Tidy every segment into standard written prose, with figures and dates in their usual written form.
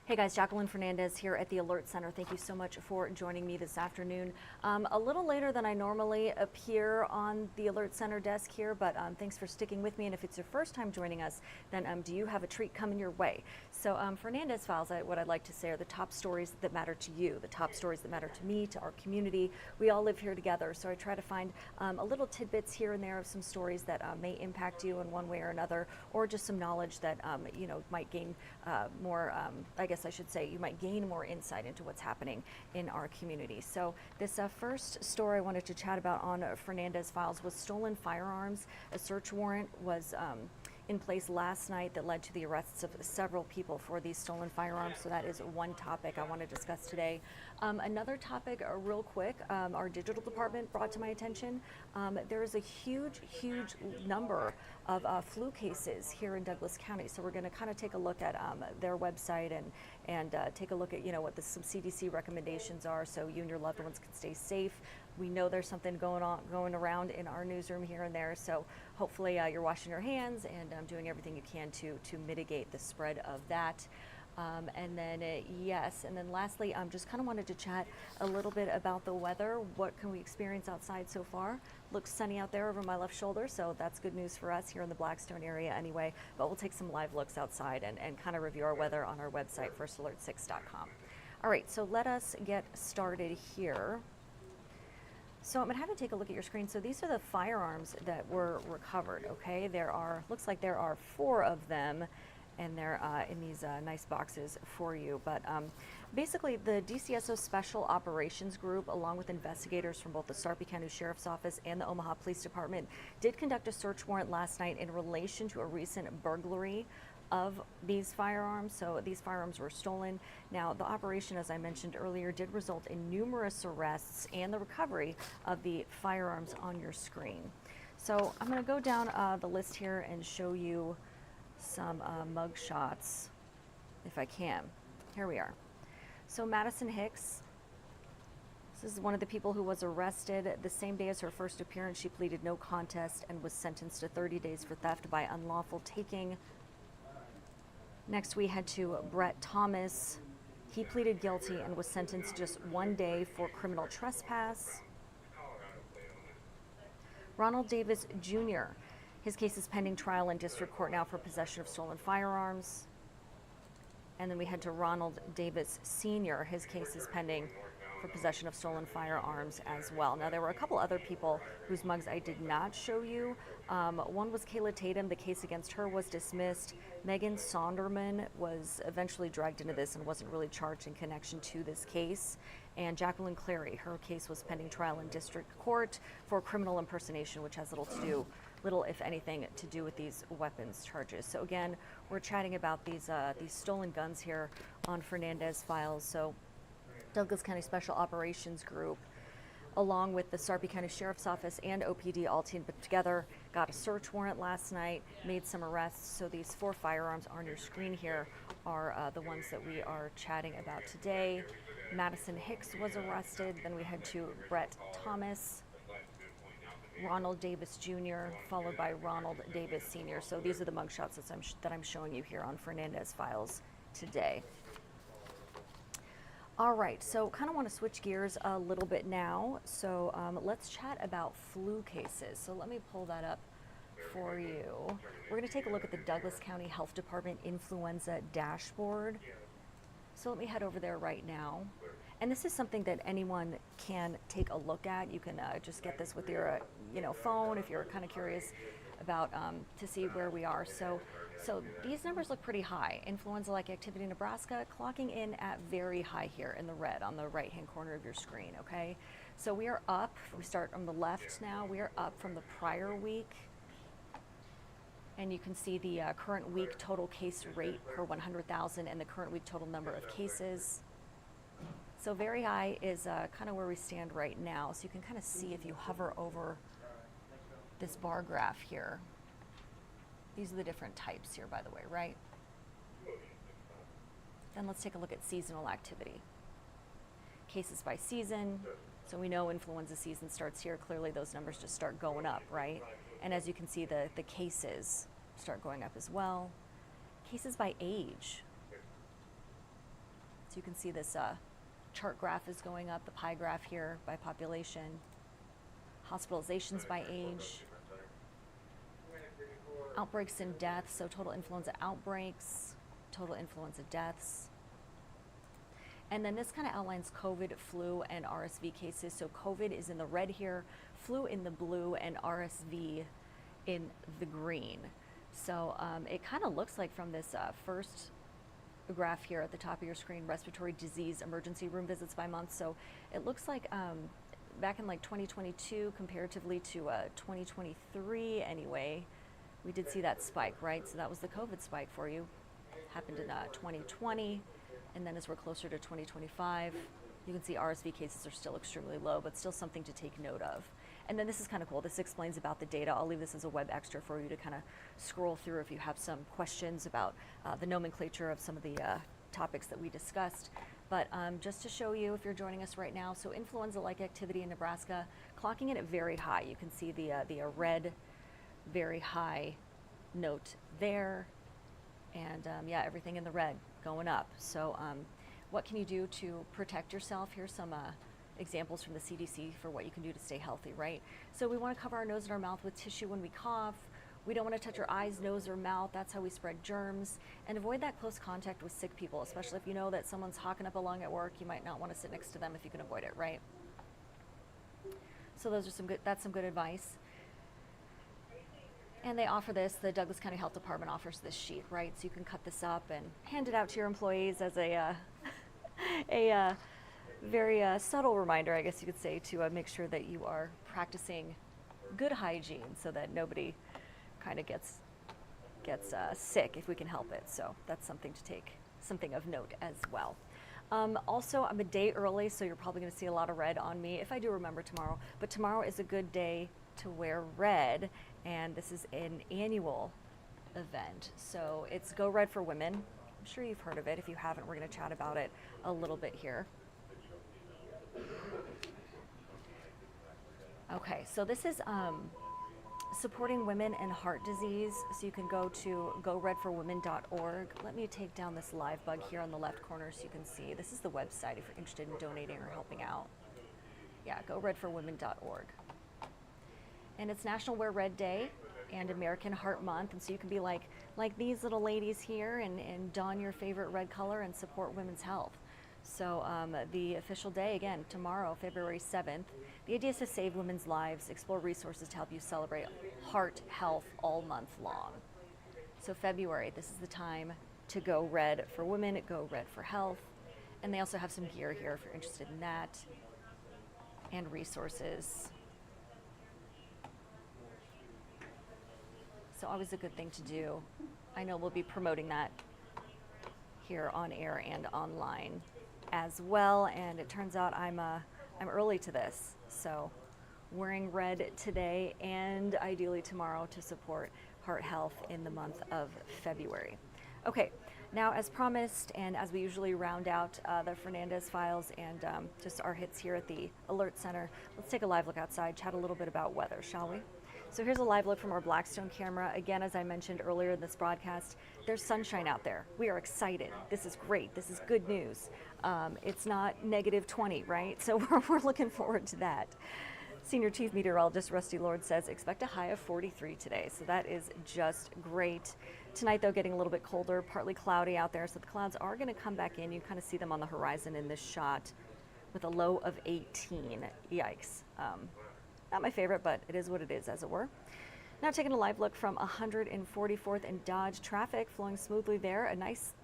Hey guys, Jacqueline Fernandez here at the Alert Center. Thank you so much for joining me this afternoon. A little later than I normally appear on the Alert Center desk here, but thanks for sticking with me. And if it's your first time joining us, then do you have a treat coming your way? So Fernandez Files, what I'd like to say are the top stories that matter to you, the top stories that matter to me, to our community. We all live here together, so I try to find a little tidbits here and there of some stories that may impact you in one way or another, or just some knowledge that might gain more, I guess I should say, you might gain more insight into what's happening in our community. So this first story I wanted to chat about on Fernandez Files was stolen firearms. A search warrant was in place last night that led to the arrests of several people for these stolen firearms. So that is one topic I want to discuss today. Another topic, real quick, our digital department brought to my attention. There is a huge number of flu cases here in Douglas County. So we're going to kind of take a look at their website and take a look at what some CDC recommendations are, so you and your loved ones can stay safe. We know there's something going around in our newsroom here and there, so hopefully you're washing your hands and doing everything you can to mitigate the spread of that. And then lastly, just kind of wanted to chat a little bit about the weather. What can we experience outside so far? Looks sunny out there over my left shoulder, so that's good news for us here in the Blackstone area anyway. But we'll take some live looks outside and kind of review our weather on our website, firstalert6.com. All right, so let us get started here. So I'm going to have you take a look at your screen. So these are the firearms that were recovered, okay? Looks like there are 4 of them, and they're in these nice boxes for you. But basically, the DCSO Special Operations Group, along with investigators from both the Sarpy County Sheriff's Office and the Omaha Police Department, did conduct a search warrant last night in relation to a recent burglary of these firearms. So these firearms were stolen. Now, the operation, as I mentioned earlier, did result in numerous arrests and the recovery of the firearms on your screen. So I'm going to go down the list here and show you some mug shots, if I can. Here we are. So Madison Hicks, this is one of the people who was arrested. The same day as her first appearance, she pleaded no contest and was sentenced to 30 days for theft by unlawful taking. Next, we head to Brett Thomas. He pleaded guilty and was sentenced just 1 day for criminal trespass. Ronald Davis Jr., his case is pending trial in district court now for possession of stolen firearms. And then we head to Ronald Davis Sr., his case is pending for possession of stolen firearms as well. Now, there were a couple other people whose mugs I did not show you. One was Kayla Tatum. The case against her was dismissed. Megan Sonderman was eventually dragged into this and wasn't really charged in connection to this case. And Jacqueline Clary, her case was pending trial in district court for criminal impersonation, which has little if anything to do with these weapons charges. So again, we're chatting about these stolen guns here on Fernandez Files. So Douglas County Special Operations Group, along with the Sarpy County Sheriff's Office and OPD, all teamed together, got a search warrant last night, made some arrests. So these 4 firearms on your screen here are the ones that we are chatting about today. Madison Hicks was arrested. Then we head to Brett Thomas, Ronald Davis Jr., followed by Ronald Davis Sr. So these are the mugshots that I'm showing you here on Fernandez Files today. All right, so kind of want to switch gears a little bit now. So let's chat about flu cases. So let me pull that up for you. We're going to take a look at the Douglas County Health Department influenza dashboard. So let me head over there right now. And this is something that anyone can take a look at. You can just get this with your phone if you're kind of curious about to see where we are. So these numbers look pretty high. Influenza-like activity in Nebraska clocking in at very high here in the red on the right-hand corner of your screen, okay? So we are up. We start on the left now. We are up from the prior week. And you can see the current week total case rate per 100,000 and the current week total number of cases. So very high is kind of where we stand right now. So you can kind of see if you hover over this bar graph here. These are the different types here, by the way, right? Then let's take a look at seasonal activity. Cases by season. So we know influenza season starts here. Clearly those numbers just start going up, right? And as you can see, the cases start going up as well. Cases by age. So you can see this chart graph is going up, the pie graph here by population, hospitalizations by age, outbreaks and deaths, so total influenza outbreaks, total influenza deaths. And then this kind of outlines COVID, flu, and RSV cases. So COVID is in the red here, flu in the blue, and RSV in the green. So it kind of looks like from this first graph here at the top of your screen, respiratory disease emergency room visits by month. So it looks like back in like 2022 comparatively to 2023 anyway, we did see that spike, right? So that was the COVID spike for you. Happened in 2020. And then as we're closer to 2025, you can see RSV cases are still extremely low, but still something to take note of. And then this is kind of cool. This explains about the data. I'll leave this as a web extra for you to kind of scroll through if you have some questions about the nomenclature of some of the topics that we discussed. But just to show you, if you're joining us right now, so influenza-like activity in Nebraska, clocking it at very high. You can see the red, very high note there. And yeah, everything in the red going up. So what can you do to protect yourself? Here's some examples from the CDC for what you can do to stay healthy, right? So we want to cover our nose and our mouth with tissue when we cough. We don't want to touch our eyes, nose, or mouth. That's how we spread germs. And avoid that close contact with sick people, especially if you know that someone's hawking up a lung at work. You might not want to sit next to them if you can avoid it, right? So those are that's some good advice. And they offer this, the Douglas County Health Department offers this sheet, right? So you can cut this up and hand it out to your employees as a very subtle reminder, I guess you could say, to make sure that you are practicing good hygiene so that nobody kind of gets sick if we can help it. So that's something to take, something of note as well. Also, I'm a day early, so you're probably going to see a lot of red on me if I do remember tomorrow. But tomorrow is a good day to wear red, and this is an annual event. So it's Go Red for Women. I'm sure you've heard of it. If you haven't, we're going to chat about it a little bit here. Okay, so this is supporting women and heart disease. So you can go to goredforwomen.org. Let me take down this live bug here on the left corner so you can see. This is the website if you're interested in donating or helping out. Yeah, goredforwomen.org. And it's National Wear Red Day and American Heart Month. And so you can be like these little ladies here and don your favorite red color and support women's health. So the official day, again, tomorrow, February 7th. The idea is to save women's lives, explore resources to help you celebrate heart health all month long. So February, this is the time to go red for women, go red for health. And they also have some gear here if you're interested in that, and resources. So always a good thing to do. I know we'll be promoting that here on air and online as well. And it turns out I'm early to this, so wearing red today and ideally tomorrow to support heart health in the month of February. Okay, now as promised, and as we usually round out the Fernandez files and just our hits here at the Alert Center, let's take a live look outside, chat a little bit about weather, shall we? So here's a live look from our Blackstone camera. Again, as I mentioned earlier in this broadcast, there's sunshine out there. We are excited. This is great. This is good news. It's not -20, right? So we're looking forward to that. Senior Chief Meteorologist Rusty Lord says expect a high of 43 today. So that is just great. Tonight, though, getting a little bit colder, partly cloudy out there. So the clouds are going to come back in. You kind of see them on the horizon in this shot with a low of 18. Yikes. Not my favorite, but it is what it is, as it were. Now taking a live look from 144th and Dodge. Traffic flowing smoothly there. A nice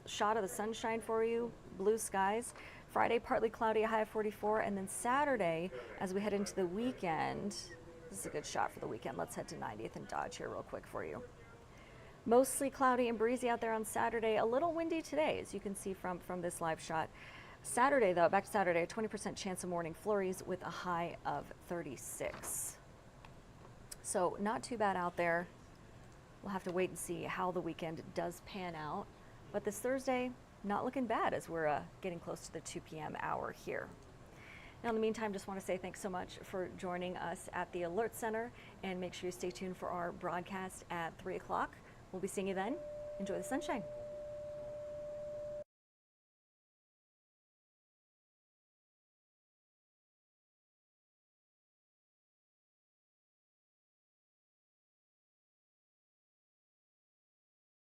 shot of the sunshine for you. Blue skies. Friday, partly cloudy, a high of 44. And then Saturday, as we head into the weekend, this is a good shot for the weekend. Let's head to 90th and Dodge here real quick for you. Mostly cloudy and breezy out there on Saturday. A little windy today, as you can see from this live shot. Saturday, though, back to Saturday, a 20% chance of morning flurries with a high of 36. So not too bad out there. We'll have to wait and see how the weekend does pan out. But this Thursday, not looking bad as we're getting close to the 2 p.m. hour here. Now, in the meantime, just want to say thanks so much for joining us at the Alert Center, and make sure you stay tuned for our broadcast at 3 o'clock. We'll be seeing you then. Enjoy the sunshine.